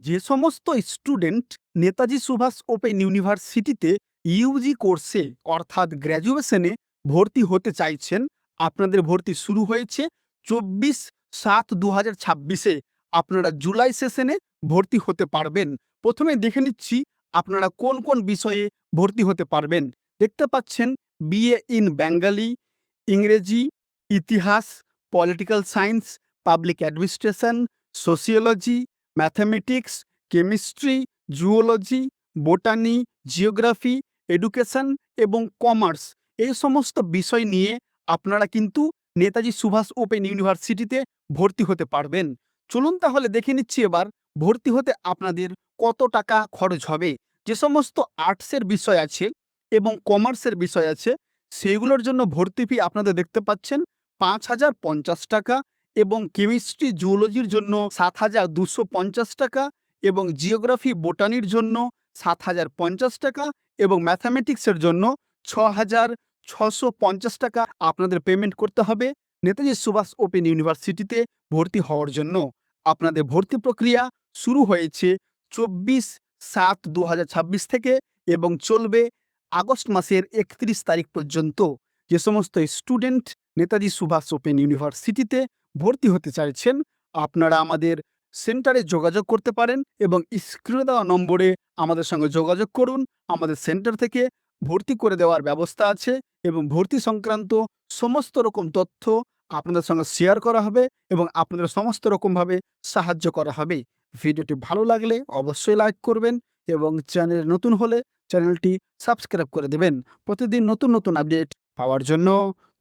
যে সমস্ত student Netaji Subhash open ইউনিভার্সিটিতে ইউজি কোর্সে অর্থাৎ গ্র্যাজুয়েশনে ভর্তি হতে চাইছেন, আপনাদের ভর্তি শুরু হয়েছে 24/7/2026-এ। আপনারা জুলাই সেশনে ভর্তি হতে পারবেন। প্রথমে দেখে নিচ্ছি আপনারা কোন কোন বিষয়ে ভর্তি হতে পারবেন। দেখতে পাচ্ছেন বিএ ইন বেঙ্গলি, ইংরেজি, ইতিহাস, political science, public administration, sociology, mathematics, chemistry, zoology, botany, geography, education এবং কমার্স, এই সমস্ত বিষয় নিয়ে আপনারা কিন্তু নেতাজি সুভাষ ওপেন ইউনিভার্সিটিতে ভর্তি হতে পারবেন। চলুন তাহলে দেখে নিচ্ছি এবার ভর্তি হতে আপনাদের কত টাকা খরচ হবে। যে সমস্ত আর্টসের বিষয় আছে এবং কমার্সের বিষয় আছে সেইগুলোর জন্য ভর্তি ফি আপনাদের দেখতে পাচ্ছেন 5,050 টাকা, এবং কেমিস্ট্রি জুওলজির জন্য 7,250 টাকা, এবং জিওগ্রাফি বোটানির জন্য 7,050 টাকা, এবং ম্যাথামেটিক্সের জন্য 6,650 টাকা আপনাদের পেমেন্ট করতে হবে নেতাজি সুভাষ ওপেন ইউনিভার্সিটিতে ভর্তি হওয়ার জন্য। আপনাদের ভর্তি প্রক্রিয়া শুরু হয়েছে 24/7/2026 থেকে এবং চলবে আগস্ট মাসের 31 তারিখ পর্যন্ত। যে সমস্ত স্টুডেন্ট নেতাজি সুভাষ ওপেন ইউনিভার্সিটিতে ভর্তি হতে চাইছেন, আপনারা আমাদের সেন্টারে যোগাযোগ করতে পারেন এবং স্ক্রিনে দেওয়া নম্বরে আমাদের সঙ্গে যোগাযোগ করুন। আমাদের সেন্টার থেকে ভর্তি করে দেওয়ার ব্যবস্থা আছে এবং ভর্তি সংক্রান্ত সমস্ত রকম তথ্য আপনাদের সঙ্গে শেয়ার করা হবে এবং আপনাদের সমস্ত রকমভাবে সাহায্য করা হবে। ভিডিওটি ভালো লাগলে অবশ্যই লাইক করবেন এবং চ্যানেলে নতুন হলে চ্যানেলটি সাবস্ক্রাইব করে দেবেন প্রতিদিন নতুন নতুন আপডেট পাওয়ার জন্য।